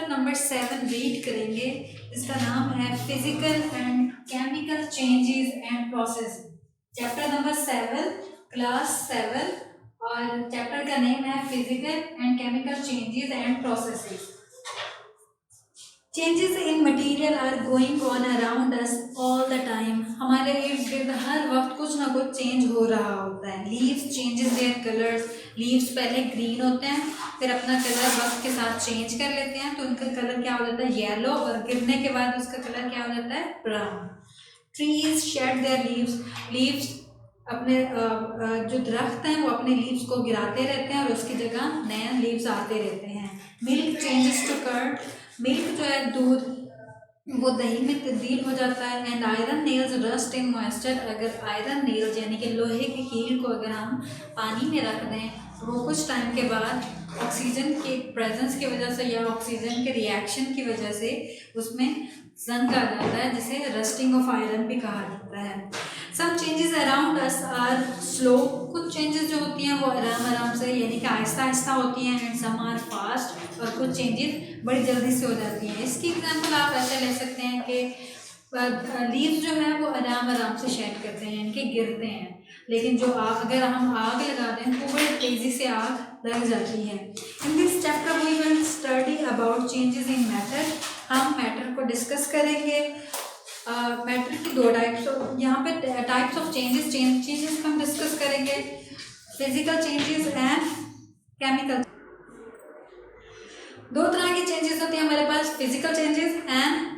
Chapter number 7 read करेंगे, जिसका नाम है physical and chemical changes and process. Chapter number 7 class 7 और चैप्टर का नेम है physical and chemical changes and processes. Changes in material are going on around us all the time. हमारे इर्द गिर्द हर वक्त कुछ ना कुछ चेंज हो रहा होता है। Leaves changes their colours. Leaves पहले ग्रीन होते हैं, फिर अपना कलर वक्त के साथ चेंज कर लेते हैं, तो उनका कलर क्या हो जाता है येलो, और गिरने के बाद उसका कलर क्या हो जाता है brown. Trees shade there leaves. Leaves अपने जो दरख्त हैं वो अपने लीव्स को गिराते रहते हैं और उसकी जगह नए लीव्स आते रहते हैं। Milk changes to curd. Milk जो है दूध, वो दही में तब्दील हो जाता है। And iron nails rust in moisture. अगर आयरन नेल्स यानी कि लोहे की कील को अगर हम पानी में रख दें तो वो कुछ टाइम के बाद ऑक्सीजन के प्रेजेंस की वजह से या ऑक्सीजन के रिएक्शन की वजह से उसमें जंग आ जाता है, जिसे रस्टिंग ऑफ आयरन भी कहा जाता है। Some changes around us are slow. कुछ चेंजेस जो होती हैं वो आराम से यानी कि आहिस्ता आहिस्ता होती हैं। एंड सम आर फास्ट, और कुछ चेंजेस बड़ी जल्दी से हो जाती हैं। इसकी एग्जांपल आप ऐसे ले सकते हैं कि लीव्स जो है वो आराम से शेड करते हैं यानी कि गिरते हैं, लेकिन जो अगर हम आग लगा दें तो बड़ी तेज़ी से आग लग जाती है। In this chapter we will study about changes in matter. हम मैटर को डिस्कस करेंगे। मैटर की दो टाइप्स, यहाँ पे टाइप्स ऑफ चेंजेस हम डिस्कस करेंगे, फिजिकल चेंजेस एंड केमिकल। दो तरह के चेंजेस होते हैं हमारे पास, physical changes and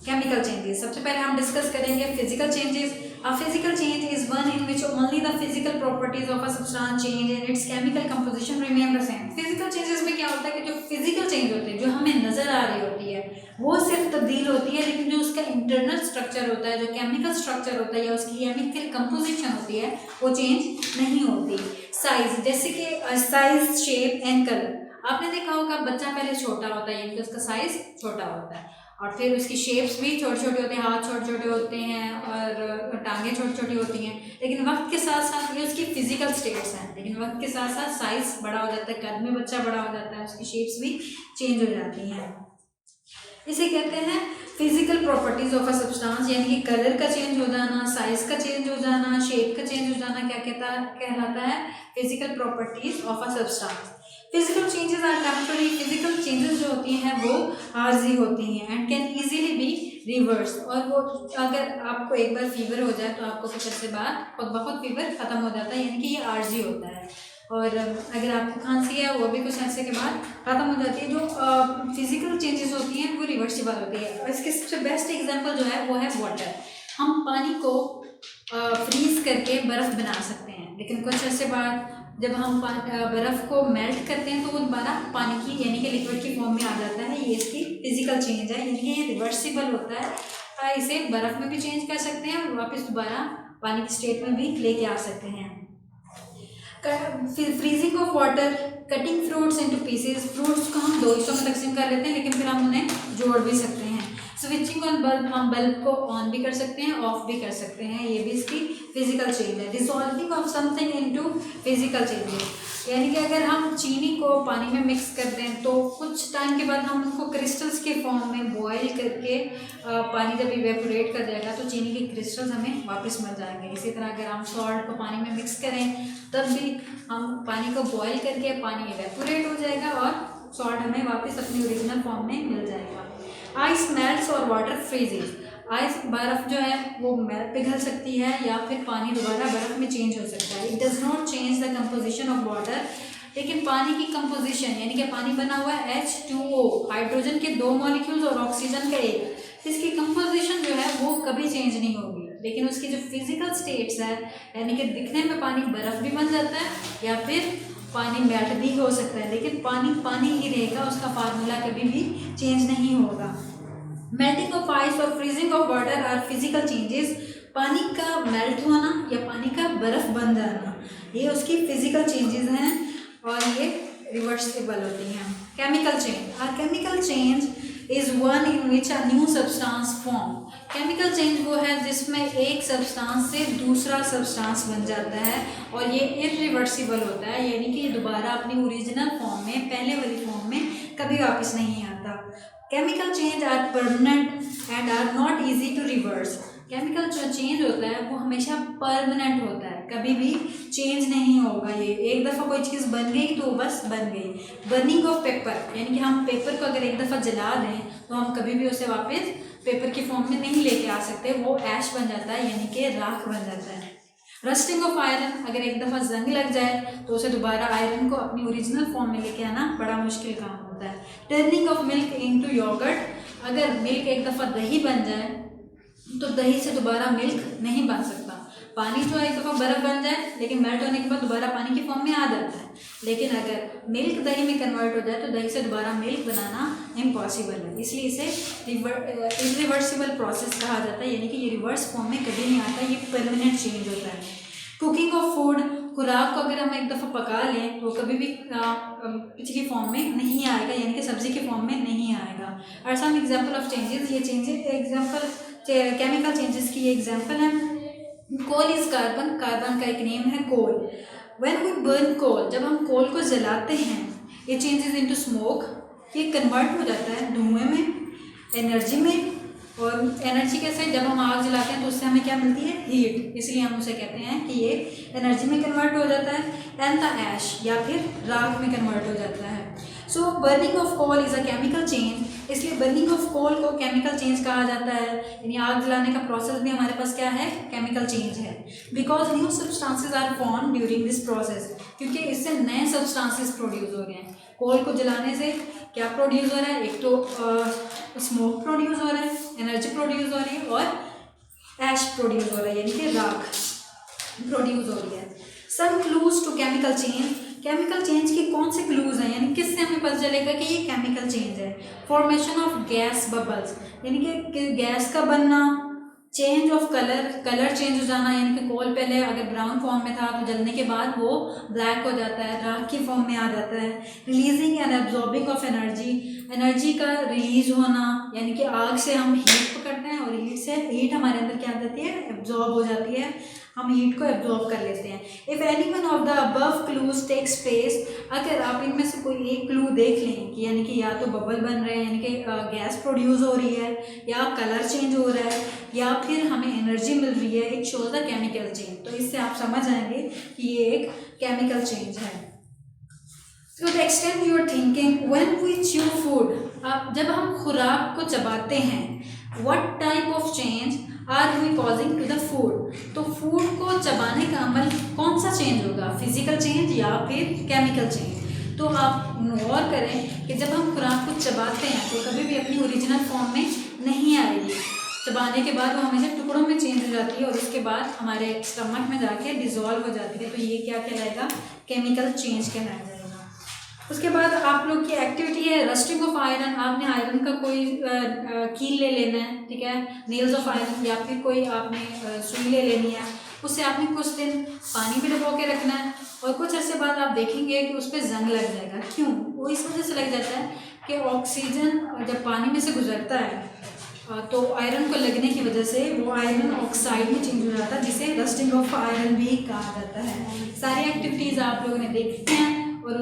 chemical changes. सबसे पहले हम डिस्कस करेंगे physical changes. A physical change is one in which only the physical properties of a substance change and it's chemical composition remain the same. Physical changes में क्या होता है कि जो फिजिकल चेंज होते हैं, जो हमें नजर आ रही होती है, वो सिर्फ तब्दील होती है, लेकिन जो उसका इंटरनल स्ट्रक्चर होता है, जो केमिकल स्ट्रक्चर होता है या उसकी केमिकल कंपोजिशन होती है, वो चेंज नहीं होती। साइज, जैसे कि साइज, शेप एंड कलर। आपने देखा होगा बच्चा पहले छोटा होता है यानी कि उसका साइज छोटा होता है, और फिर उसकी शेप्स भी छोटे छोटे होते हैं, हाथ छोटे छोटे होते हैं और टांगे छोटी छोटी होती हैं, लेकिन वक्त के साथ साथ ये उसकी फिजिकल स्टेट्स हैं, लेकिन वक्त के साथ साथ साइज बड़ा हो जाता है, कद में बच्चा बड़ा हो जाता है, उसकी शेप्स भी चेंज हो जाती हैं। इसे कहते हैं physical properties of a substance, यानी कि कलर का चेंज हो जाना, साइज का चेंज हो जाना, शेप का चेंज हो जाना क्या कहलाता है physical properties of a substance. Physical changes are temporary. Physical changes जो होती हैं वो आर्जी होती हैं and can easily be reverse. और वो अगर आपको एक बार फीवर हो जाए तो आपको कुछ अर्से बाद खुद ब खुद फीवर खत्म हो जाता है, यानी कि ये आर्जी होता है। और अगर आपको खांसी है वो भी कुछ अर्से के बाद खत्म हो जाती है। जो फिजिकल चेंजेस होती हैं वो रिवर्सिबल होती है। और इसके सबसे बेस्ट एग्जांपल जो है वो है वाटर। हम पानी को फ्रीज करके बर्फ़ बना सकते हैं, लेकिन कुछ अर्से बाद जब हम बर्फ़ को मेल्ट करते हैं तो वो दोबारा पानी की यानी कि लिक्विड की फॉर्म में आ जाता है। ये इसकी फिजिकल चेंज है, यानी कि ये रिवर्सिबल होता है। इसे बर्फ़ में भी चेंज कर सकते हैं और वापस दोबारा पानी की स्टेट में भी लेके आ सकते हैं। Freezing of water, cutting fruits into pieces. Fruits को हम दो हिस्सों में तकसीम कर लेते हैं, लेकिन फिर हम उन्हें जोड़ भी सकते हैं। स्विचिंग ऑन बल्ब, हम बल्ब को ऑन भी कर सकते हैं, ऑफ भी कर सकते हैं, ये भी इसकी फिजिकल चेंज है। Dissolving of something into physical changes, यानी कि अगर हम चीनी को पानी में मिक्स कर दें तो कुछ टाइम के बाद हम उनको क्रिस्टल्स के फॉर्म में बॉयल करके पानी जब इवेपोरेट कर जाएगा तो चीनी के क्रिस्टल्स हमें वापस मिल जाएंगे। इसी तरह अगर हम सॉल्ट को पानी में मिक्स करें तब भी हम पानी को बॉयल करके पानी इवेपोरेट हो जाएगा और सॉल्ट हमें वापस अपनी ओरिजिनल फॉर्म में मिल जाएगा। आइस मेल्ट्स और वाटर फ्रीजेज। आइस, बर्फ़ जो है वो पिघल सकती है या फिर पानी दोबारा बर्फ़ में चेंज हो सकता है। It does not change the composition of water, लेकिन पानी की कंपोजिशन यानी कि पानी बना हुआ है H2O, हाइड्रोजन के 2 मॉलिक्यूल्स और ऑक्सीजन का 1, इसकी कंपोजिशन जो है वो कभी चेंज नहीं होगी, लेकिन उसकी जो फिजिकल स्टेट्स है यानी कि दिखने में पानी बर्फ़ भी बन जाता है या फिर पानी मेल्ट भी हो सकता है, लेकिन पानी पानी ही रहेगा, उसका फार्मूला कभी भी चेंज नहीं होगा। मेल्टिंग ऑफ आइस और freezing of water are physical changes. पानी का मेल्ट होना या पानी का बर्फ़ बन जाना, ये उसकी फिजिकल चेंजेस हैं और ये रिवर्सिबल होती हैं। Chemical change, or chemical change is one in which a new substance form. Chemical change वो है जिसमें एक सब्सटेंस से दूसरा सब्सटेंस बन जाता है और ये इरिवर्सिबल होता है, यानी कि दोबारा अपनी ओरिजिनल फॉर्म में, पहले वाली फॉर्म में कभी वापस नहीं आता। था। Chemical change are permanent and are not easy to reverse. Chemical जो चेंज होता है वो हमेशा परमानेंट होता है, कभी भी चेंज नहीं होगा। ये एक दफ़ा कोई चीज़ बन गई तो बस बन गई। बर्निंग ऑफ पेपर, यानी कि हम पेपर को अगर एक दफ़ा जला दें तो हम कभी भी उसे वापस पेपर की फॉर्म में नहीं लेके आ सकते, वो ऐश बन जाता है, यानी कि राख बन जाता है। रस्टिंग ऑफ आयरन, अगर एक दफ़ा जंग लग जाए तो उसे दोबारा आयरन को अपनी ओरिजिनल फॉर्म में लेके आना बड़ा मुश्किल काम होता है। Turning of milk into yogurt, अगर मिल्क एक दफ़ा दही बन जाए तो दही से दोबारा मिल्क नहीं बन सकता। पानी जो एक दफ़ा बर्फ़ बन जाए लेकिन मेल्ट होने के बाद दोबारा पानी की फॉर्म में आ जाता है, लेकिन अगर मिल्क दही में कन्वर्ट हो जाए तो दही से दोबारा मिल्क बनाना इम्पॉसिबल है। इसलिए इसे इरिवर्सिबल प्रोसेस कहा जाता है, यानी कि ये रिवर्स फॉर्म में कभी नहीं आता, ये परमानेंट चेंज होता है। कुकिंग ऑफ फूड, खुराक को अगर हम एक दफ़ा पका लें तो कभी भी पिछली फॉर्म में नहीं आएगा, यानी कि सब्ज़ी के फॉर्म में नहीं आएगा। और सम एग्जाम्पल ऑफ चेंजेस, ये चेंजेस एग्जाम्पल केमिकल चेंजेस की ये एग्जाम्पल है। कोल इज़ कार्बन, कार्बन का एक नेम है कोल। व्हेन वी बर्न कोल, जब हम कोल को जलाते हैं, ये चेंजेस इनटू स्मोक, ये कन्वर्ट हो जाता है धुएं में, एनर्जी में। और एनर्जी कैसे, जब हम आग जलाते हैं तो उससे हमें क्या मिलती है, हीट, इसलिए हम उसे कहते हैं कि ये एनर्जी में कन्वर्ट हो जाता है। एंड द ऐश, या फिर राख में कन्वर्ट हो जाता है। So burning of coal is a chemical change, इसलिए बर्निंग ऑफ कोल को केमिकल चेंज कहा जाता है, यानी आग जलाने का प्रोसेस भी हमारे पास क्या है, केमिकल चेंज है। Because new substances are form during this process, क्योंकि इससे नए सब्सटेंसेस प्रोड्यूस हो रहे हैं। कोल को जलाने से क्या प्रोड्यूस हो रहा है, एक तो स्मोक प्रोड्यूस हो रहा है, एनर्जी प्रोड्यूस हो रही है, और ऐश प्रोड्यूस हो रहा है, यानी कि राख प्रोड्यूस हो रही है। Some clues to chemical change, chemical change के कौन से क्लूज हैं, यानी किससे हमें पता चलेगा कि ये केमिकल चेंज है। फॉर्मेशन ऑफ गैस बबल्स, यानी कि गैस का बनना। Change of colour, colour change हो जाना, यानी कि कोल पहले अगर ब्राउन फॉर्म में था तो जलने के बाद वो ब्लैक हो जाता है, राख की फॉर्म में आ जाता है। Releasing and absorbing of energy, energy का रिलीज होना, यानी कि आग से हम हीट पकड़ते हैं और हीट हमारे अंदर क्या आ जाती है, एब्जॉर्ब हो जाती है, हम हीट को एब्जॉर्ब कर लेते हैं। If any one of the above clues takes place, अगर आप इनमें से कोई एक क्लू देख लें कि यानी कि या तो बबल बन रहे हैं, यानी कि गैस प्रोड्यूस हो रही है, या कलर चेंज हो रहा है, या फिर हमें एनर्जी मिल रही है, it shows the chemical change, तो इससे आप समझ आएंगे कि ये एक केमिकल चेंज है। To the extent you are thinking, when we chew food, जब हम खुराक को चबाते हैं, what type of change are we causing to the food? तो फूड को चबाने का अमल कौन सा चेंज होगा, फिजिकल चेंज या फिर केमिकल चेंज? तो आप गौर करें कि जब हम खुराक को चबाते हैं तो कभी भी अपनी ओरिजिनल फॉर्म में नहीं आएगी, चबाने के बाद वो हमेशा टुकड़ों में चेंज हो जाती है और उसके बाद हमारे स्टमक में जाके डिजोल्व हो जाती है, तो ये क्या कहलाएगा, केमिकल चेंज कहलाएगा। उसके बाद आप लोग की एक्टिविटी है रस्टिंग ऑफ आयरन। आपने आयरन का कोई कील ले लेना है, ठीक है, नेल्स ऑफ आयरन, या फिर कोई आपने सुई ले लेनी है, उससे आपने कुछ दिन पानी में डुबो के रखना है और कुछ अर्से बाद आप देखेंगे कि उस पर जंग लग जाएगा। क्यों? वो इस वजह से लग जाता है कि ऑक्सीजन जब पानी में से गुजरता है तो आयरन को लगने की वजह से वो आयरन ऑक्साइड में चेंज हो जाता है, जिसे रस्टिंग ऑफ आयरन भी कहा जाता है। सारी एक्टिविटीज़ आप लोगों ने देखी हैं और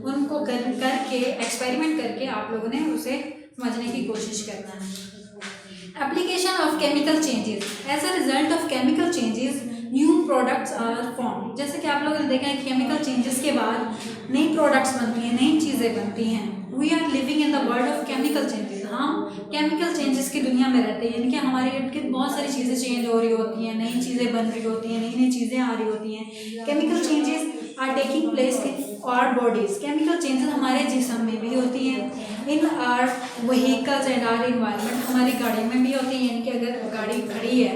उनको करके एक्सपेरिमेंट करके आप लोगों ने उसे समझने की कोशिश करना है। Application of chemical changes, as a result of chemical changes new products are form. जैसे कि आप लोगों ने देखा है केमिकल चेंजेस के बाद नई प्रोडक्ट्स बनती हैं, नई चीज़ें बनती हैं। We are living in the world of chemical changes, हम केमिकल चेंजेस की दुनिया में रहते हैं, यानी कि हमारे इर्द गिर्द बहुत सारी चीज़ें चेंज हो रही होती हैं, नई चीज़ें बन रही होती हैं, नई नई चीज़ें आ रही होती हैं। Chemical changes are taking place in our bodies, chemical changes हमारे जिस्म में भी होती हैं। In our vehicles and our environment, हमारी गाड़ी में भी होती है, यानी कि अगर गाड़ी खड़ी है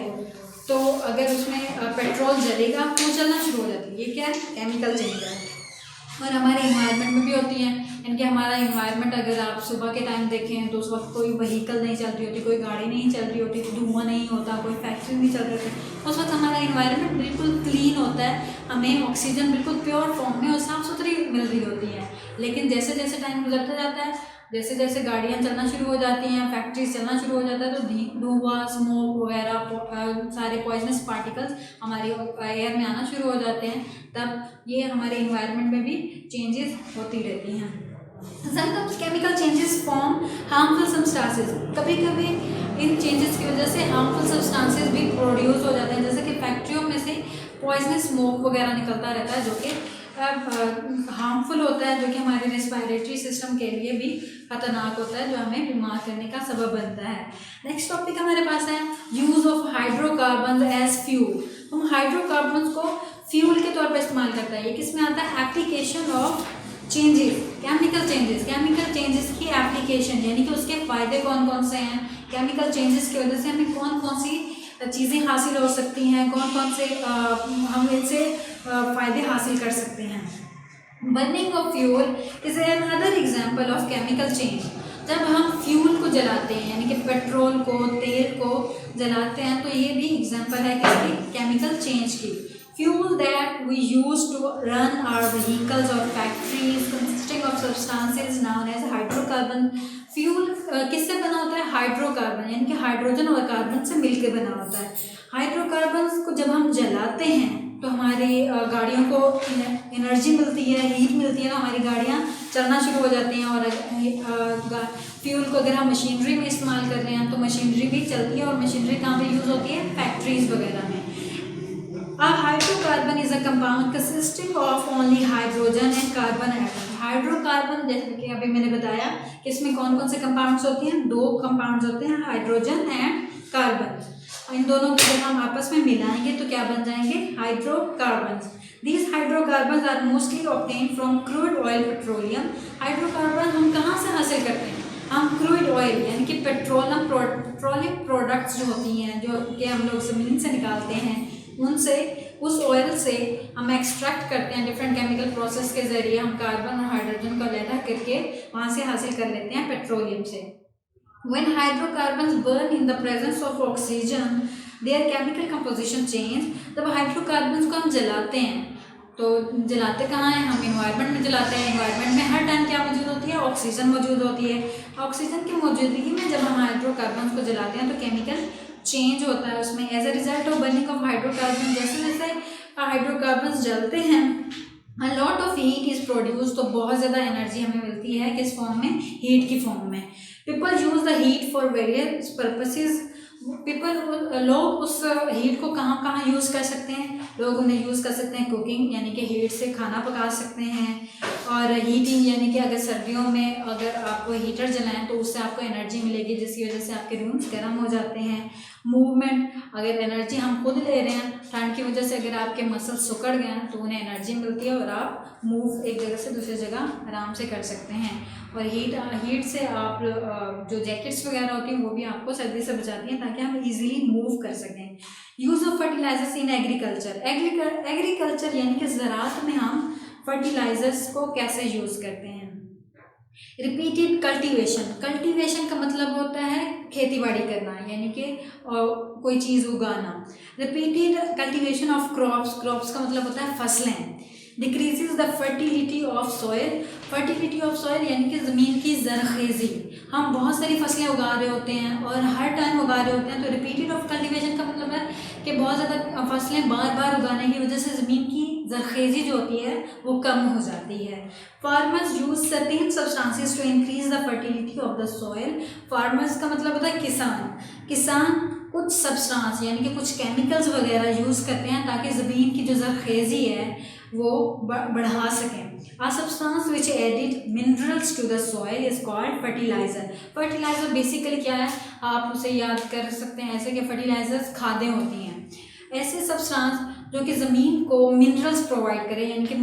तो अगर उसमें पेट्रोल जलेगा तो चलना शुरू हो जाती है, ये क्या है, केमिकल चेंज है। और हमारे इन्वायरमेंट में भी होती हैं, यानी कि हमारा इन्वायरमेंट अगर आप सुबह के टाइम देखें तो उस वक्त कोई व्हीकल नहीं चल रही होती, कोई गाड़ी नहीं चल रही होती, धुआं नहीं होता, कोई फैक्ट्री नहीं चल रही होती, उस वक्त हमारा इन्वायरमेंट बिल्कुल क्लीन होता है, हमें ऑक्सीजन बिल्कुल प्योर फॉर्म में और साफ़ सुथरी मिल रही होती है। लेकिन जैसे जैसे टाइम गुजरता जाता है, जैसे जैसे गाड़ियाँ चलना शुरू हो जाती हैं, फैक्ट्रीज चलना शुरू हो जाता है, तो धुआं, स्मोक वगैरह सारे पॉइजनस पार्टिकल्स हमारे एयर में आना शुरू हो जाते हैं, तब ये हमारे इन्वायरमेंट में भी चेंजेस होती रहती हैं। Sometimes chemical changes form harmful substances, कभी कभी इन चेंजेस की वजह से हार्मफुल सब्सटेंसेस भी प्रोड्यूस हो जाते हैं, जैसे कि फैक्ट्रियों में से पॉइजनस स्मोक वगैरह निकलता रहता है जो कि हार्मफुल होता है, जो कि हमारे रेस्पिरेटरी सिस्टम के लिए भी खतरनाक होता है, जो हमें बीमार करने का सबब बनता है। नेक्स्ट टॉपिक हमारे पास है use of hydrocarbon as fuel. हम हाइड्रोकार्बन को फ्यूल के तौर पर इस्तेमाल करते हैं। ये किसमें आता है? Application of changes, chemical changes की एप्लीकेशन, यानी कि उसके फ़ायदे कौन कौन से हैं, केमिकल चेंजेस की वजह से हमें कौन कौन सी चीज़ें हासिल हो सकती हैं, कौन कौन से हम इनसे फ़ायदे हासिल कर सकते हैं। Burning of fuel is another example of chemical change. जब हम फ्यूल को जलाते हैं, यानी कि पेट्रोल को, तेल को जलाते हैं, तो ये भी एग्जांपल है किसकी? केमिकल चेंज की। Fuel that we use to run our vehicles और factories consisting of substances known as hydrocarbon. Fuel किससे बना होता है? हाइड्रोकार्बन, यानी कि हाइड्रोजन और कार्बन से मिलकर बना होता है। हाइड्रोकार्बन को जब हम जलाते हैं तो हमारी गाड़ियों को एनर्जी मिलती है, हीट मिलती है, तो हमारी गाड़ियाँ चलना शुरू हो जाती हैं। और फ्यूल को अगर हम मशीनरी में इस्तेमाल कर रहे हैं तो मशीनरी भी चलती है, और मशीनरी कहाँ पे यूज़ होती है? फैक्ट्रीज वगैरह में। A hydrocarbon is a compound consisting of only hydrogen and carbon atom. Hydrocarbon जैसे कि अभी मैंने बताया कि इसमें कौन कौन से कंपाउंड्स होते हैं? 2 कंपाउंड्स होते हैं, हाइड्रोजन एंड कार्बन। इन दोनों को जब हम आपस में मिलाएंगे तो क्या बन जाएंगे? Hydrocarbons. These hydrocarbons are mostly obtained from crude oil petroleum. Hydrocarbon हम कहाँ से हासिल करते हैं? हम क्रूड ऑयल यानी कि पेट्रोलियम प्रोडक्ट्स जो होती हैं, जो कि हम लोग ज़मीन से निकालते हैं, उनसे, उस ऑयल से हम एक्सट्रैक्ट करते हैं। डिफरेंट केमिकल प्रोसेस के ज़रिए हम कार्बन और हाइड्रोजन को अलग करके वहाँ से हासिल कर लेते हैं पेट्रोलियम से। When hydrocarbons burn in the presence of oxygen, their chemical composition change. जब हाइड्रोकार्बन्स को हम जलाते हैं तो जलाते कहाँ हैं? हम इन्वायरमेंट में जलाते हैं। इन्वायरमेंट में हर टाइम क्या मौजूद होती है? ऑक्सीजन मौजूद होती है। ऑक्सीजन की मौजूदगी में जब हम हाइड्रोकार्बन्स को जलाते हैं तो केमिकल चेंज होता है उसमें। As a result of burning of hydrocarbon, जैसे जैसे हाइड्रोकार्बन्स जलते हैं, a lot of heat is produce, तो बहुत ज़्यादा एनर्जी हमें मिलती है। किस फॉर्म में? हीट की फॉर्म में। People use the heat for various purposes. लोग उस हीट को कहाँ कहाँ यूज़ कर सकते हैं? लोग उन्हें यूज़ कर सकते हैं कुकिंग, यानी कि हीट से खाना पका सकते हैं। और हीटिंग, यानी कि अगर सर्दियों में अगर आप हीटर जलाएं तो उससे आपको एनर्जी मिलेगी, जिसकी वजह से आपके रूम्स गर्म हो जाते हैं। मूवमेंट, अगर एनर्जी हम खुद ले रहे हैं, ठंड की वजह से अगर आपके मसल्स सिकुड़ गए हैं तो उन्हें एनर्जी मिलती है और आप मूव एक जगह से दूसरी जगह आराम से कर सकते हैं। और हीट से आप जो जैकेट्स वगैरह होती हैं वो भी आपको सर्दी से बचाती हैं, ताकि हम इजीली मूव कर सकें। Use of fertilisers in agriculture. Agriculture यानी कि ज़राअत में हम फर्टिलाइजर्स को कैसे यूज़ करते हैं? रिपीटेड कल्टीवेशन का मतलब होता है खेती बाड़ी करना, यानी कि कोई चीज़ उगाना। रिपीटेड कल्टीवेशन ऑफ क्रॉप्स का मतलब होता है फसलें। Decreases the fertility of soil यानी कि ज़मीन की ज़रखेज़ी। हम बहुत सारी फसलें उगा रहे होते हैं और हर टाइम उगा रहे होते हैं, तो रिपीटेड ऑफ कल्टीवेशन का मतलब है कि बहुत ज़्यादा फसलें बार बार उगाने की वजह से ज़मीन की ज़रखेज़ी जो होती है वो कम हो जाती है। Farmers use certain substances to increase the fertility of the soil. Farmers का मतलब होता है किसान कुछ सब्सटेंस यानी कि कुछ केमिकल्स वगैरह यूज़ करते हैं ताकि ज़मीन की जो ज़रखेज़ी है वो बढ़ा सकें। A substance which added minerals to the soil is called fertilizer. Fertiliser basically क्या है? आप उसे याद कर सकते हैं ऐसे कि फर्टिलाइजर्स खादें होती हैं, ऐसे सब्सटेंस जो कि ज़मीन को मिनरल्स प्रोवाइड करें, यानी कि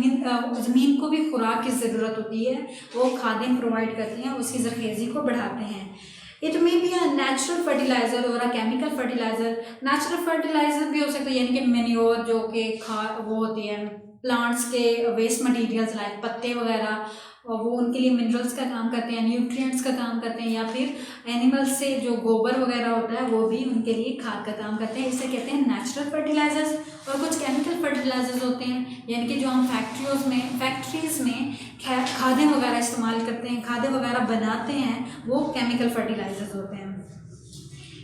ज़मीन को भी खुराक की ज़रूरत होती है, वो खादें प्रोवाइड करती हैं, उसकी ज़रखेज़ी को बढ़ाते हैं। It may be a natural fertiliser और a chemical fertiliser. Natural fertiliser भी हो सकता है, यानी कि मैन्योर जो कि वो होती है प्लांट्स के वेस्ट मटेरियल्स लाइक पत्ते वगैरह, और वो उनके लिए मिनरल्स का काम करते हैं, न्यूट्रिएंट्स का काम करते हैं, या फिर एनिमल्स से जो गोबर वगैरह होता है वो भी उनके लिए खाद का काम करते हैं। इसे कहते हैं नेचुरल फर्टिलाइजर्स। और कुछ केमिकल फर्टिलाइजर्स होते हैं, यानी कि जो हम फैक्ट्रीज़ में खादें वगैरह इस्तेमाल करते हैं, खादें वगैरह बनाते हैं, वो केमिकल फर्टिलाइजर्स होते हैं।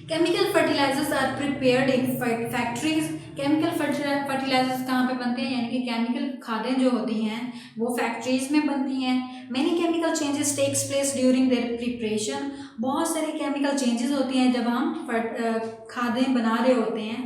Chemical fertilisers are prepared in factories. Chemical fertilisers कहाँ पे बनते हैं, यानी कि केमिकल खादें जो होती हैं वो फैक्ट्रीज में बनती हैं। Many chemical changes takes place during their preparation. बहुत सारी केमिकल चेंजेस होती हैं जब हम खादें बना रहे होते हैं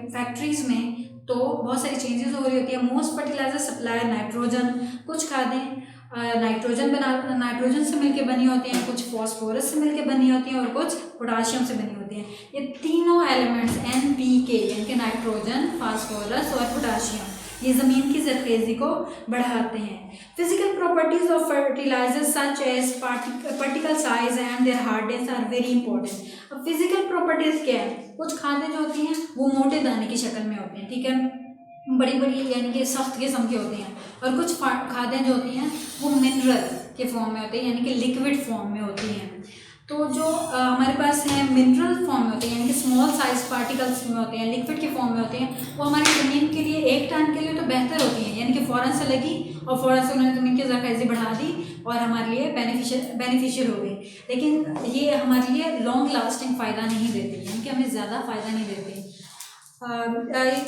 फैक्ट्रीज में, तो बहुत सारी चेंजेस हो रही होती है। Most fertiliser supply nitrogen. कुछ खादें नाइट्रोजन से मिलकर बनी होती हैं, कुछ फॉस्फोरस से मिलकर बनी होती हैं और कुछ पोटाशियम से बनी होती हैं। ये तीनों एलिमेंट्स NPK यानी कि नाइट्रोजन, फास्फोरस और पोटाशियम, ये ज़मीन की ज़रख़ेज़ी को बढ़ाते हैं। Physical properties of fertilisers such as particle size and their hardness are very important. अब फिजिकल प्रॉपर्टीज़ क्या है, कुछ खादें जो होती हैं वो मोटे दाने की शक्ल में होती हैं, ठीक है, बड़ी बड़ी यानी कि सख्त किस्म की होती हैं, और कुछ खादें जो होती हैं वो मिनरल के फॉर्म में होती हैं यानी कि लिक्विड फॉर्म में होती हैं। तो जो हमारे पास है मिनरल फॉर्म में होती हैं यानी कि स्मॉल साइज पार्टिकल्स में होते हैं, लिक्विड के फॉर्म में होते हैं, वो हमारी ज़मीन के लिए एक टाइम के लिए तो बेहतर होती हैं, यानी कि फ़ौरन से लगी और फ़ौरन से उन्होंने ज़मीन की ज़रख़ेज़ी बढ़ा दी और हमारे लिए बेनिफिशियल हो गई। लेकिन ये हमारे लिए लॉन्ग लास्टिंग फ़ायदा नहीं देती, यानी कि हमें ज़्यादा फ़ायदा नहीं देती।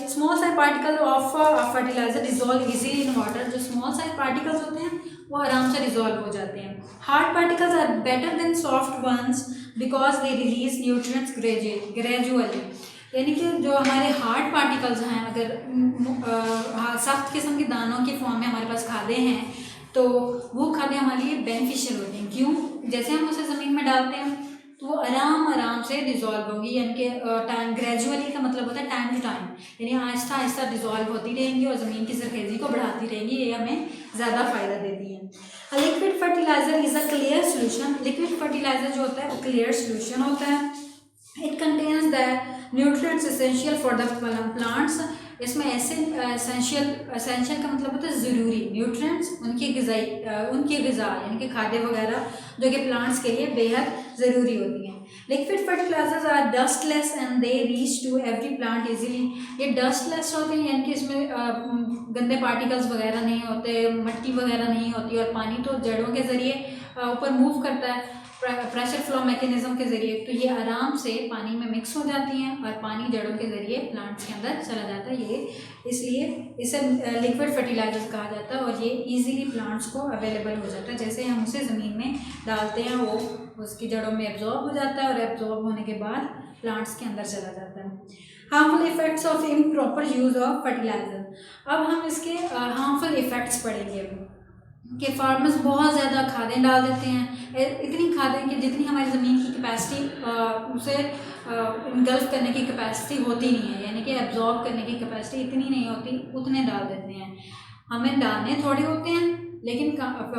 Small size particle of fertiliser dissolve easily in water. जो स्मॉल साइज पार्टिकल्स होते हैं वो आराम से डिजॉल्व हो जाते हैं। Hard particles are better than soft ones because they release nutrients gradually. यानी कि जो हमारे हार्ड पार्टिकल्स हैं, अगर सख्त किस्म के दानों के फॉर्म में हमारे पास खादें हैं तो वो खादें हमारे लिए बेनिफिशियल होती हैं। क्यों? जैसे हम उसे ज़मीन में डालते हैं तो वो आराम से डिज़ोल्व होगी, यानी कि टाइम ग्रेजुअली का मतलब होता है टाइम टू टाइम, यानी आहिस्ता आहिस्ता डिज़ोल्व होती रहेंगी और ज़मीन की ज़रख़ेज़ी को बढ़ाती रहेंगी। ये हमें ज़्यादा फ़ायदा देती है। Liquid fertiliser is a clear solution. Liquid fertiliser जो होता है वो क्लियर सोल्यूशन होता है। It contains the nutrients essential for the plants. इसमें एसेंशियल का मतलब होता है ज़रूरी, न्यूट्रिएंट्स उनकी ग़िज़ा यानी कि खाद्य वगैरह जो कि प्लांट्स के लिए बेहद ज़रूरी होती हैं। Liquid fertilisers are dustless and they reach to every plant easily. ये डस्टलेस होते हैं यानी कि इसमें गंदे पार्टिकल्स वगैरह नहीं होते, मिट्टी वगैरह नहीं होती, और पानी तो जड़ों के ज़रिए ऊपर मूव करता है प्रेशर फ्लो मैकेनिज्म के ज़रिए, तो ये आराम से पानी में मिक्स हो जाती हैं और पानी जड़ों के ज़रिए प्लांट्स के अंदर चला जाता है। ये इसलिए इसे लिक्विड फर्टिलाइजर्स कहा जाता है और ये इजीली प्लांट्स को अवेलेबल हो जाता है। जैसे हम उसे ज़मीन में डालते हैं वो उसकी जड़ों में एब्जॉर्ब हो जाता है और एब्जॉर्ब होने के बाद प्लांट्स के अंदर चला जाता है। Harmful effects of improper use of fertiliser. अब हम इसके हार्मफुल इफ़ेक्ट्स पढ़ेंगे कि फार्मर्स बहुत ज़्यादा खादें डाल देते हैं, इतनी खादें कि जितनी हमारी ज़मीन की कैपेसिटी उसे इनगल्फ करने की कैपेसिटी होती नहीं है, यानी कि एब्जॉर्ब करने की कैपेसिटी इतनी नहीं होती, उतने डाल देते हैं। हमें डालने थोड़े होते हैं लेकिन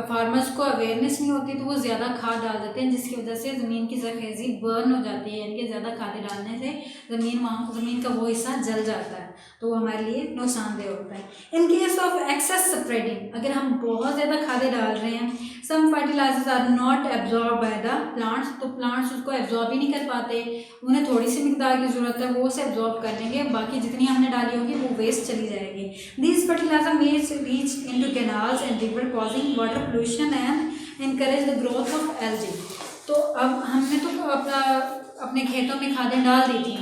फार्मर्स को अवेयरनेस नहीं होती तो वो ज़्यादा खाद डाल देते हैं, जिसकी वजह से ज़मीन की ज़रख़ेज़ी बर्न हो जाती है, यानी कि ज़्यादा खादें डालने से ज़मीन का वो हिस्सा जल जाता है, तो वो हमारे लिए नुकसानदेह होता है। In case of excess spreading, अगर हम बहुत ज़्यादा खादें डाल रहे हैं, some fertilisers are not absorb by the plants, तो प्लांट्स उसको एब्जॉर्ब ही नहीं कर पाते, उन्हें थोड़ी सी मिकदार की ज़रूरत है, वो उसे एब्जॉर्ब कर लेंगे, बाकी जितनी हमने डाली होगी वो वेस्ट चली जाएगी। These fertiliser may reach into canals and river causing water pollution and encourage the growth of algae। तो अब हमने तो अपने खेतों में खादें डाल दी थी,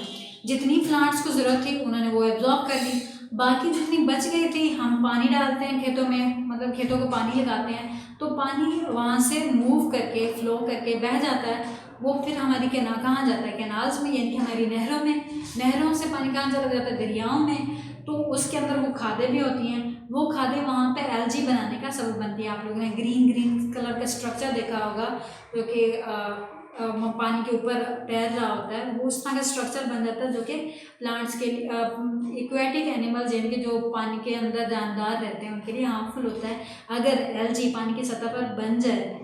जितनी प्लांट्स को ज़रूरत थी उन्होंने वो एब्जॉर्ब कर ली, बाकी जितनी बच गई थी हम पानी डालते हैं खेतों में, मतलब खेतों को पानी लगाते हैं तो पानी वहाँ से मूव करके फ्लो करके बह जाता है, वो फिर हमारी कहाँ जाता है, कैनाल्स में, यानी कि हमारी नहरों में, नहरों से पानी कहाँ चला जाता है, दरियाओं में, तो उसके अंदर वो खादें भी होती हैं, वो खादें वहाँ पे एल्जी बनाने का सबब बनती है। आप लोगों ने ग्रीन कलर का स्ट्रक्चर देखा होगा जो कि पानी के ऊपर तैर रहा होता है, वो उस तरह का स्ट्रक्चर बन जाता है जो कि प्लांट्स के लिए एक्वेटिक एनिमल्स जिनके जो पानी के अंदर जानदार रहते हैं उनके लिए हार्मफुल होता है। अगर एल्जी पानी की सतह पर बन जाए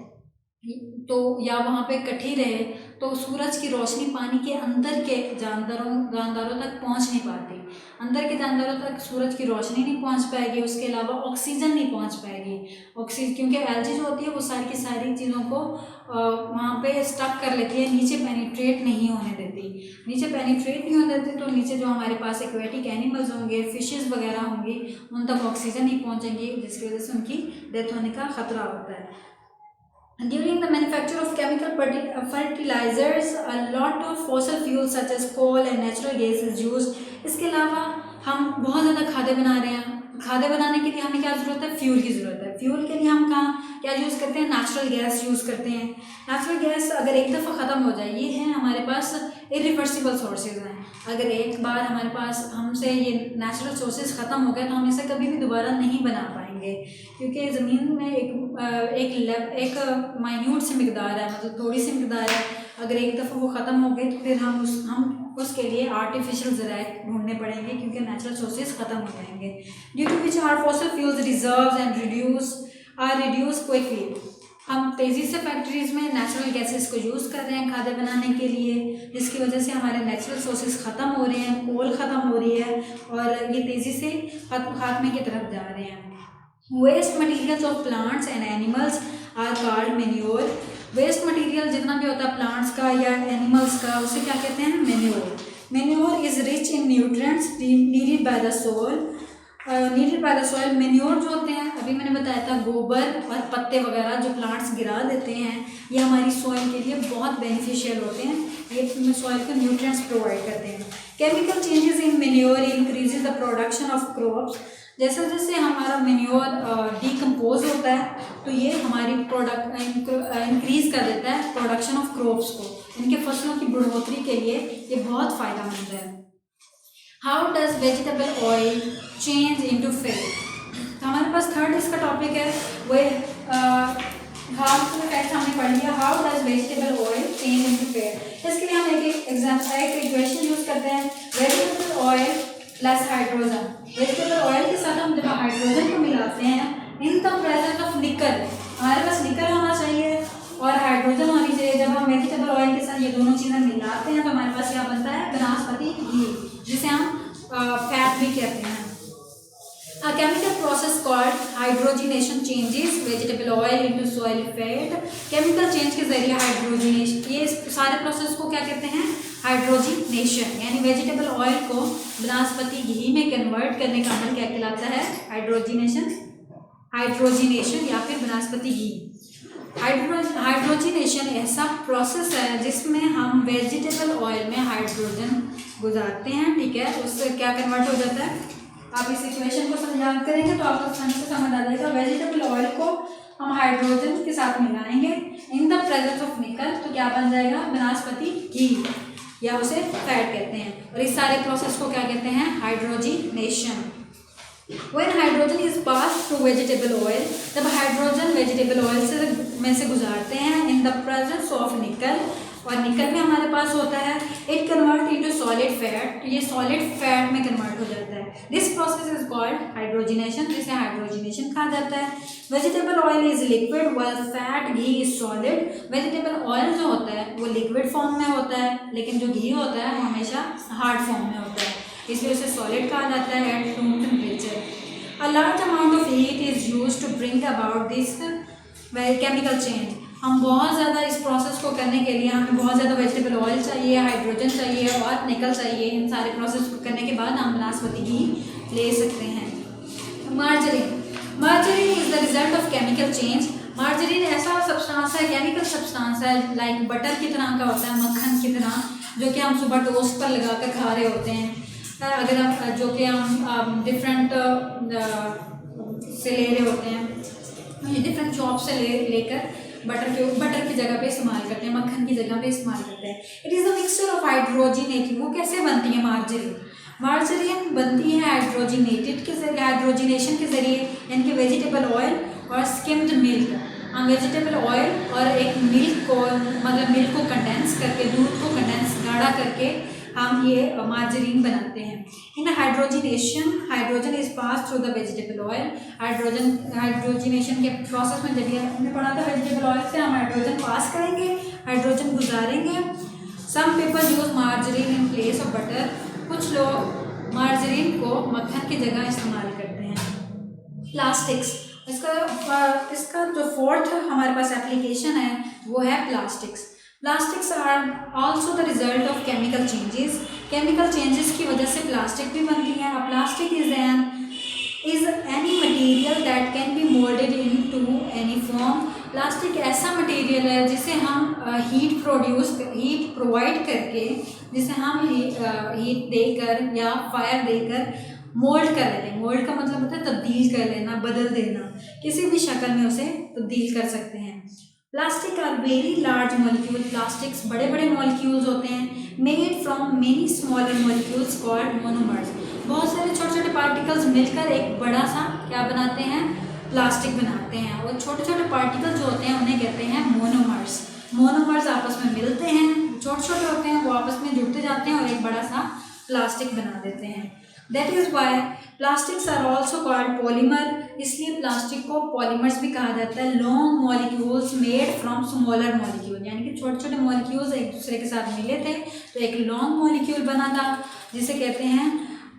तो या वहाँ पे इकट्ठी रहे तो सूरज की रोशनी पानी के अंदर के जानदारों तक पहुँच नहीं पाती, अंदर के जानदारों तक सूरज की रोशनी नहीं पहुँच पाएगी, उसके अलावा ऑक्सीजन नहीं पहुँच पाएगी, क्योंकि एल्जी जो होती है वो सारी की सारी चीज़ों को वहाँ पे स्टक कर लेती है, नीचे पेनिट्रेट नहीं होने देती, नीचे पेनिट्रेट नहीं होने देती तो नीचे जो हमारे पास एक्वेटिक एनिमल्स होंगे, फिशेस वगैरह होंगी, उन तक ऑक्सीजन नहीं पहुँचेंगी, जिसकी वजह से उनकी डेथ होने का ख़तरा होता है। During the manufacture of chemical fertilizers, a lot of fossil fuels such as coal and natural gas is used. इसके अलावा हम बहुत ज़्यादा खादें बना रहे हैं। खादें बनाने के लिए हमें क्या ज़रूरत है? फ्यूल की ज़रूरत है। फ्यूल के लिए हम कहाँ क्या यूज़ करते हैं? नेचुरल गैस यूज़ करते हैं। नेचुरल गैस अगर एक दफ़ा ख़त्म हो जाए, ये है हमारे पास इरिवर्सिबल सोर्सेज हैं। अगर एक बार हमारे पास हमसे ये नेचुरल सोर्सेज ख़त्म हो गए तो हम इसे कभी भी दोबारा नहीं बना पाएंगे, क्योंकि ज़मीन में एक माइन्यूट सी मकदार है, मतलब थोड़ी सी मकदार है। अगर एक दफ़ा वो ख़त्म हो गई तो फिर हम उसके लिए आर्टिफिशियल ज़राए ढूंढने पड़ेंगे, क्योंकि नेचुरल सोर्सेज ख़त्म हो जाएंगे। Due to which our fossil fuels reserves and reduce quickly. हम तेज़ी से फैक्ट्रीज़ में नेचुरल गैसेस को यूज़ कर रहे हैं खादें बनाने के लिए, जिसकी वजह से हमारे नेचुरल सोर्सेज ख़त्म हो रहे हैं, कोल ख़त्म हो रही है और ये तेज़ी से खात्मे की तरफ जा रहे हैं। Waste materials of plants and animals are called manure. Waste material जितना भी होता है प्लांट्स का या एनिमल्स का, उसे क्या कहते हैं? Manure. Manure is rich in nutrients needed by the soil. Manure जो होते हैं, अभी मैंने बताया था, गोबर और पत्ते वगैरह जो प्लांट्स गिरा देते हैं, ये हमारी सॉइल के लिए बहुत बेनिफिशियल होते हैं। ये सॉइल को न्यूट्रिएंट्स प्रोवाइड करते हैं। Chemical changes in manure increases the production of crops. जैसे जैसे हमारा मैन्योर डिकम्पोज होता है तो ये हमारी इंक्रीज़ कर देता है प्रोडक्शन ऑफ क्रॉप्स को। इनके फसलों की बढ़ोतरी के लिए ये बहुत फ़ायदेमंद है। How does vegetable oil change into fat? हमारे पास थर्ड इसका टॉपिक है वो हार्मफुल फैट्स हमने पढ़ लिया। How does vegetable oil change into fat? इसके लिए हम एक इक्वेशन यूज़ करते हैं, vegetable oil plus hydrogen. Vegetable oil के साथ हम जब हाइड्रोजन को मिलाते हैं, इन द प्रेजेंस ऑफ निकल, हमारे पास निकल होना चाहिए और हाइड्रोजन होनी चाहिए। जब हम वेजिटेबल ऑयल के साथ ये दोनों चीज़ें मिलाते हैं तो हमारे पास क्या बनता है? वनस्पति घी, जिसे हम फैट भी कहते हैं। A chemical process called hydrogenation changes vegetable oil into soil fat। Chemical change के जरिए हाइड्रोजनेशन, ये सारे प्रोसेस को क्या कहते हैं? हाइड्रोजिनेशन, यानी वेजिटेबल ऑयल को वनस्पति घी में कन्वर्ट करने का अमल क्या कहलाता है? हाइड्रोजिनेशन या फिर वनस्पति घी। हाइड्रोजिनेशन ऐसा प्रोसेस है जिसमें हम वेजिटेबल ऑयल में हाइड्रोजन गुजारते हैं, ठीक है? उससे क्या कन्वर्ट हो जाता है? आप इस इक्वेशन को याद करेंगे तो आपको आसानी से समझ आ जाएगा। वेजिटेबल ऑयल को हम हाइड्रोजन के साथ मिलाएंगे इन द प्रेजेंस ऑफ निकल, तो क्या बन जाएगा? वनस्पति घी, या उसे फैट कहते हैं। और इस सारे प्रोसेस को क्या कहते हैं? Hydrogenation. When hydrogen is passed through vegetable oil, जब हाइड्रोजन वेजिटेबल ऑयल में से गुजारते हैं इन द प्रेजेंस ऑफ निकल, और निकल भी हमारे पास होता है, it convert into solid fat, ये सॉलिड फैट में कन्वर्ट हो जाता है। This process is called hydrogenation, जिसे हाइड्रोजिनेशन कहा जाता है। Vegetable oil is liquid while fat ghee is solid. Vegetable oil जो होता है वो लिक्विड फॉर्म में होता है, लेकिन जो घी होता है वो हमेशा हार्ड फॉर्म में होता है, इसलिए उसे सॉलिड कहा जाता है at room temperature. A large amount of heat is used to bring about this chemical change. हम बहुत ज़्यादा इस प्रोसेस को करने के लिए हमें बहुत ज़्यादा वेजिटेबल ऑयल चाहिए, हाइड्रोजन चाहिए और निकल चाहिए। इन सारे प्रोसेस को करने के बाद हम वनस्पति घी ले सकते हैं। Margarine is the result of chemical change. Margarine ऐसा सब्सटेंस है, केमिकल सब्सटेंस है, लाइक बटर की तरह का होता है, मक्खन की तरह, जो कि हम सुबह टोस्ट पर लगा कर खा रहे होते हैं। अगर हम जो कि हम डिफरेंट से ले रहे होते हैं, डिफरेंट शॉप से लेकर बटर की जगह पे इस्तेमाल करते हैं, मक्खन की जगह पे इस्तेमाल करते हैं। It is a mixture of hydrogenated. वो कैसे बनती है मार्जरीन बनती है हाइड्रोजिनेटेड के जरिए, हाइड्रोजिनेशन के जरिए, यानी कि वेजिटेबल ऑयल और स्किम्ड मिल्क। हम वेजिटेबल ऑयल और एक मिल्क को, मतलब मिल्क को कंडेंस करके, दूध को कंडेंस गाढ़ा करके हम ये मार्जरीन बनाते हैं। In hydrogenation, hydrogen is pass through the vegetable oil. Hydrogenation के प्रोसेस में जब हमने पढ़ा था वेजिटेबल ऑयल से हम हाइड्रोजन पास करेंगे, हाइड्रोजन गुजारेंगे। Some people use margarine in place of butter. कुछ लोग मार्जरीन को मक्खन की जगह इस्तेमाल करते हैं। प्लास्टिक्स, इसका जो फोर्थ हमारे पास एप्लीकेशन है वो है plastics. Plastics are also the result of chemical changes. Chemical changes की वजह से प्लास्टिक भी बनती है। A plastic is any material that can be moulded into any form. Plastic ऐसा मटेरियल है जिसे हम हीट प्रोवाइड करके, जिसे हम हीट देकर या फायर देकर मोल्ड कर लेते हैं। मोल्ड का मतलब होता है तब्दील कर लेना, बदल देना, किसी भी शक्ल में उसे तब्दील कर सकते हैं। Plastic are very large molecule, plastics बड़े बड़े मॉलिक्यूल्स होते हैं, made from many smaller molecules called monomers. बहुत सारे छोटे छोटे पार्टिकल्स मिलकर एक बड़ा सा क्या बनाते हैं, प्लास्टिक बनाते हैं। और छोटे छोटे पार्टिकल्स जो होते हैं उन्हें कहते हैं मोनोमर्स। मोनोमर्स आपस में मिलते हैं, छोटे छोटे होते हैं, वो आपस में जुड़ते जाते हैं और एक बड़ा सा प्लास्टिक बना देते हैं। That is why plastics are also called polymer, इसलिए प्लास्टिक को पॉलीमर्स भी कहा जाता है। Long molecules made from smaller molecule, यानी कि छोटे छोटे मॉलिक्यूल्स एक दूसरे के साथ मिले थे तो एक लॉन्ग मॉलिक्यूल बना था, जिसे कहते हैं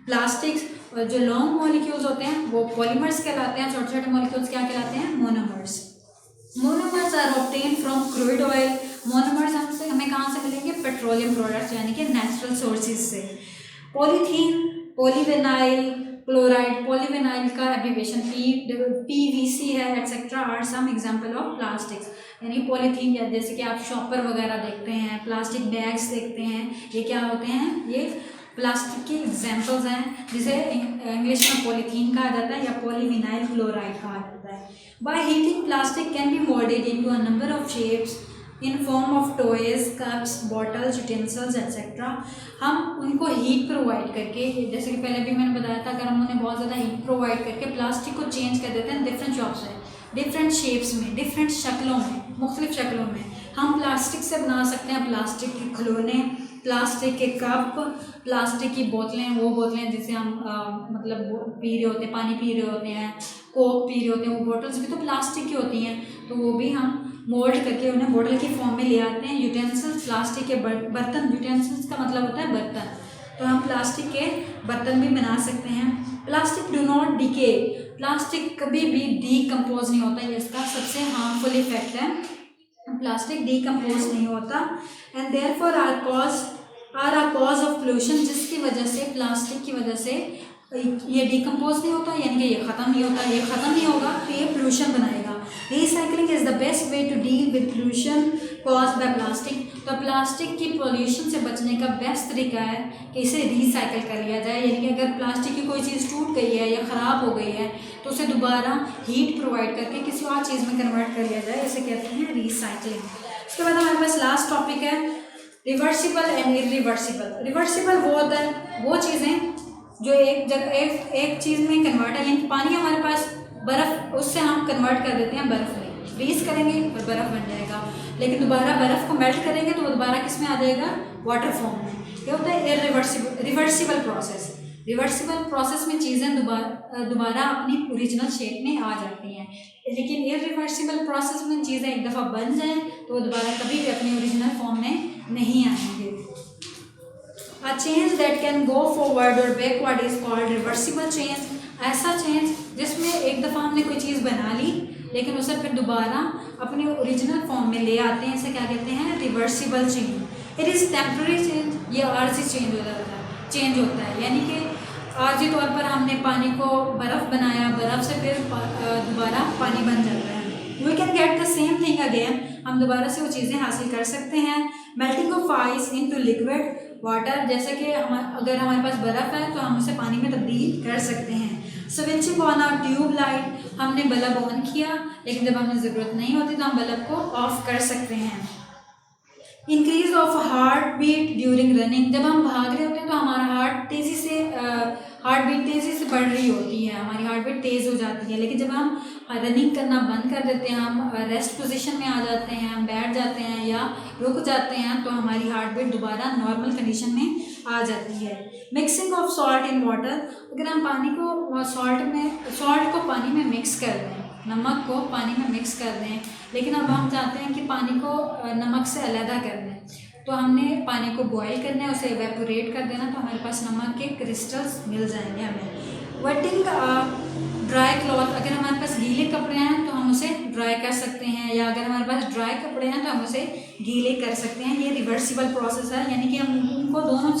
प्लास्टिक्स। और जो लॉन्ग मॉलिक्यूल्स होते हैं वो पॉलीमर्स कहलाते हैं, छोटे छोटे मॉलिक्यूल्स क्या कहलाते हैं, monomers. Monomers are obtain from crude oil. Monomers हमसे हमें कहाँ से मिलेंगे, पेट्रोलियम प्रोडक्ट्स यानी कि नेचुरल सोर्सेज से। पॉलीथीन, पॉलीविनाइल क्लोराइड, पॉलीविनाइल का एब्रीविएशन PVC है, etcetera are some example of plastics. यानी पॉलीथीन, या जैसे कि आप शॉपर वगैरह देखते हैं, प्लास्टिक बैग्स देखते हैं, ये क्या होते हैं, ये प्लास्टिक की एग्जांपल्स हैं, जिसे इंग्लिश में पॉलीथीन कहा जाता है या पॉलीविनाइल क्लोराइड कहा जाता है। By heating plastic can be moulded into a number of shapes in form of toys, cups, bottles, utensils etcetera. हम उनको हीट प्रोवाइड करके, जैसे कि पहले भी मैंने बताया था, अगर हम उन्हें बहुत ज़्यादा हीट प्रोवाइड करके प्लास्टिक को चेंज कर देते हैं डिफरेंट शॉप्स में, डिफरेंट शेप्स में, डिफरेंट शक्लों में, मुख्तलिफ शक्लों में। हम प्लास्टिक से बना सकते हैं प्लास्टिक के खिलौने, प्लास्टिक के कप, प्लास्टिक की बोतलें, वो बोतलें जिसे हम मतलब पी रहे होते हैं, पानी पी रहे होते हैं, कोक पी रहे होते हैं, वो बॉटल्स भी तो प्लास्टिक की होती हैं, तो वो भी हम मोल्ड करके उन्हें बॉटल की फॉर्म में ले आते हैं। यूटेंसिल्स, प्लास्टिक के बर्तन, यूटेंसिल्स का मतलब होता है बर्तन, तो हम प्लास्टिक के बर्तन भी बना सकते हैं। Plastic do not decay, plastic कभी भी डीकम्पोज नहीं होता, ये इसका सबसे हार्मफुल इफेक्ट है, प्लास्टिक डीकम्पोज नहीं होता। And therefore are a cause of pollution, जिसकी वजह से, प्लास्टिक की वजह से ये डीकम्पोज नहीं होता, यानी कि ये ख़त्म नहीं होता, ये ख़त्म नहीं होगा तो ये पोल्यूशन बनाएगा। Recycling is the best way to deal with pollution cause by plastic. तो प्लास्टिक की पोल्यूशन से बचने का बेस्ट तरीका है कि इसे रिसाइकिल कर लिया जाए, यानी कि अगर प्लास्टिक की कोई चीज़ टूट गई है या ख़राब हो गई है तो उसे दोबारा हीट प्रोवाइड करके किसी और चीज़ में कन्वर्ट कर लिया जाए, इसे कहते हैं रिसाइकलिंग। उसके बाद हमारे पास लास्ट टॉपिक है रिवर्सिबल एंड इरिवर्सिबल। रिवर्सिबल वो होता है, वो चीज़ें जो एक जगह एक चीज़ में कन्वर्ट है, यानी पानी हमारे पास बर्फ़, उससे हम कन्वर्ट कर देते हैं बर्फ़ में, फ्रीज करेंगे और बर्फ़ बन जाएगा, लेकिन दोबारा बर्फ़ को मेल्ट करेंगे तो वो दोबारा किस में आ जाएगा, वाटर फॉर्म में। ये होता है रिवर्सिबल प्रोसेस। रिवर्सिबल प्रोसेस में चीज़ें दोबारा अपनी ओरिजिनल शेप में आ जाती हैं, लेकिन इरिवर्सिबल प्रोसेस में चीज़ें एक दफ़ा बन जाएँ तो वो दोबारा कभी भी अपनी ओरिजिनल फॉर्म में नहीं आएंगे। A change that can go forward or backward is called reversible change। ऐसा चेंज जिसमें एक दफ़ा हमने कोई चीज़ बना ली लेकिन उसे फिर दोबारा अपने ओरिजिनल फॉर्म में ले आते हैं, इसे क्या कहते हैं, reversible change. It is temporary change, ये आर्जी चेंज होता है, यानी कि आर्जी तौर पर हमने पानी को बर्फ़ बनाया, बर्फ़ से फिर दोबारा पानी बन जाता है। We can get the same thing again, हम दोबारा से वो चीज़ें हासिल कर सकते हैं। Melting of ice into liquid water, जैसे कि अगर हमारे पास बर्फ़ है तो हम उसे पानी में तब्दील कर सकते हैं। Switching on our tube light, हमने बल्ब ऑन किया लेकिन जब हमें ज़रूरत नहीं होती तो हम बल्ब को ऑफ कर सकते हैं। Increase of heart beat during running, जब हम भाग रहे होते हैं तो हमारा हार्ट बीट तेज़ी से बढ़ रही होती है, हमारी हार्ट बीट तेज़ हो जाती है, लेकिन जब हम रनिंग करना बंद कर देते हैं, हम रेस्ट पोजीशन में आ जाते हैं, हम बैठ जाते हैं या रुक जाते हैं तो हमारी हार्ट बीट दोबारा नॉर्मल कंडीशन में आ जाती है। Mixing of salt in water, अगर हम पानी को सॉल्ट को पानी में मिक्स कर दें, नमक को पानी में मिक्स कर दें, लेकिन अब हम चाहते हैं कि पानी को नमक से अलहदा कर दें, तो हमने पानी को बॉईल करना है, उसे इवेपोरेट कर देना, तो हमारे पास नमक के क्रिस्टल्स मिल जाएंगे हमें। वेटिंग ड्राई क्लॉथ, अगर हमारे पास गीले कपड़े हैं तो हम उसे ड्राई कर सकते हैं, या अगर हमारे पास ड्राई कपड़े हैं तो हम उसे गीले कर सकते हैं। ये रिवर्सिबल प्रोसेस है, यानी कि हम उनको दोनों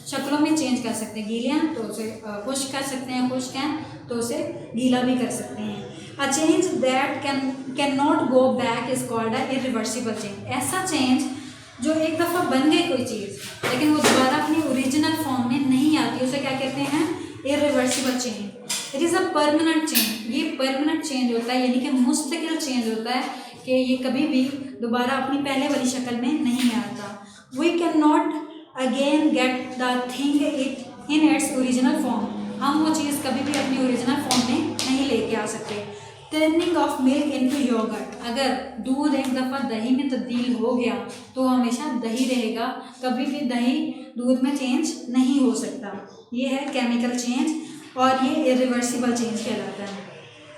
शक्लों में चेंज कर सकते हैं। गीले हैं तो उसे खुश्क कर सकते हैं, खुश्क हैं तो उसे गीला भी कर सकते हैं। A change that can not go back is called a irreversible change. ऐसा चेंज जो एक दफ़ा बन गई कोई चीज़ लेकिन वो दोबारा अपनी ओरिजिनल फॉर्म में नहीं आती, उसे क्या कहते हैं? Irreversible change. It is a permanent change. ये परमानेंट चेंज होता है, यानी कि मुस्तकिल चेंज होता है कि ये कभी भी दोबारा अपनी पहले वाली शक्ल में नहीं आता। We can not again get the thing it in its original form. हम वो चीज़ कभी भी अपनी ओरिजिनल फॉर्म में नहीं लेके आ सकते। Turning of milk into yogurt. अगर दूध एक दफ़ा दही में तब्दील हो गया तो हमेशा दही रहेगा, कभी भी दही दूध में चेंज नहीं हो सकता। ये है केमिकल चेंज और ये इरिवर्सिबल चेंज कहलाता है।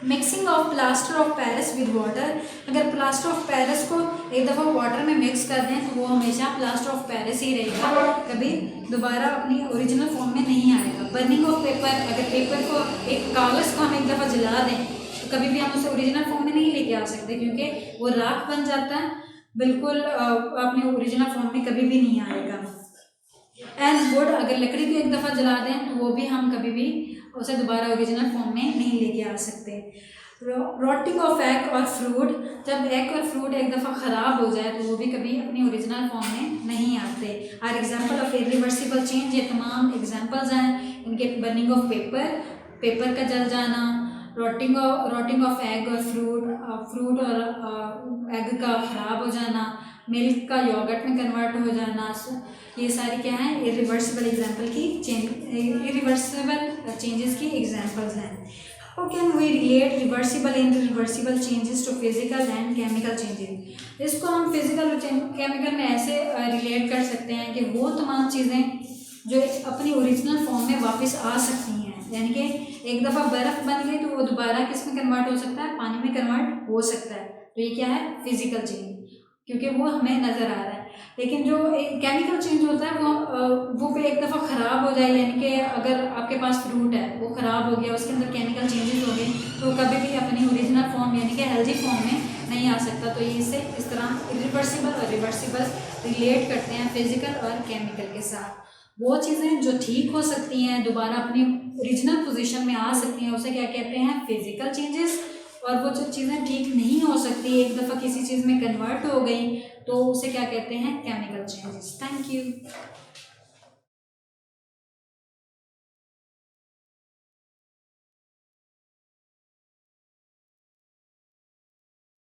Mixing of plaster of Paris with water. अगर प्लास्टर ऑफ पेरिस को एक दफ़ा वाटर में मिक्स कर दें तो वो हमेशा प्लास्टर ऑफ पेरिस ही रहेगा, कभी दोबारा अपनी ओरिजिनल फॉर्म में नहीं आएगा। Burning of paper. अगर पेपर को, एक कागज़ को हम एक दफ़ा जला दें तो कभी भी हम उसे ओरिजिनल फॉर्म में नहीं लेके आ सकते, क्योंकि वो राख बन जाता है, बिल्कुल अपने ओरिजिनल फॉर्म में कभी भी नहीं आएगा। And would. अगर लकड़ी को एक दफ़ा जला दें तो वो भी हम कभी भी उसे दोबारा ओरिजिनल फॉर्म में नहीं लेके आ सकते। रोटिंग ऑफ एग और फ्रूट। जब एग और फ्रूट एक दफ़ा ख़राब हो जाए तो वो भी कभी अपनी ओरिजिनल फॉर्म में नहीं आते। Are example of irreversible change. ये तमाम एग्जाम्पल्स हैं इनके। बर्निंग ऑफ पेपर, पेपर का जल जाना, रोटिंग ऑफ एग और फ्रूट और एग का ख़राब हो जाना, मिल्क का योगर्ट में कन्वर्ट हो जाना, ये सारी क्या है? इरिवर्सिबल एग्जाम्पल की इरिवर्सिबल चेंजेस की एग्जाम्पल्स हैं। How can we relate reversible and irreversible changes to physical and chemical changes? इसको हम फिजिकल और केमिकल में ऐसे रिलेट कर सकते हैं कि वो तमाम चीज़ें जो अपनी ओरिजिनल फॉर्म में वापस आ सकती हैं, यानी कि एक दफ़ा बर्फ़ बन गई तो वो दोबारा किस में कन्वर्ट हो सकता है? पानी में कन्वर्ट हो सकता है। तो ये क्या है? फिजिकल चेंज, क्योंकि वो हमें नज़र आ रहा है। लेकिन जो एक केमिकल चेंज होता है वो भी एक दफ़ा ख़राब हो जाए, यानी कि अगर आपके पास फ्रूट है वो ख़राब हो गया, उसके अंदर केमिकल चेंजेस हो गए तो कभी भी अपनी ओरिजिनल फॉर्म यानी कि हेल्दी फॉर्म में नहीं आ सकता। तो ये इससे इस तरह इरिवर्सिबल और रिवर्सिबल रिलेट करते हैं फिजिकल और केमिकल के साथ। वो चीज़ें जो ठीक हो सकती हैं, दोबारा अपनी ओरिजिनल पोजीशन में आ सकती हैं, उसे क्या कहते हैं? Physical changes. और वो जो चीज़ें ठीक नहीं हो सकती, एक दफ़ा किसी चीज़ में कन्वर्ट हो गई, तो उसे क्या कहते हैं? Chemical changes. Thank you.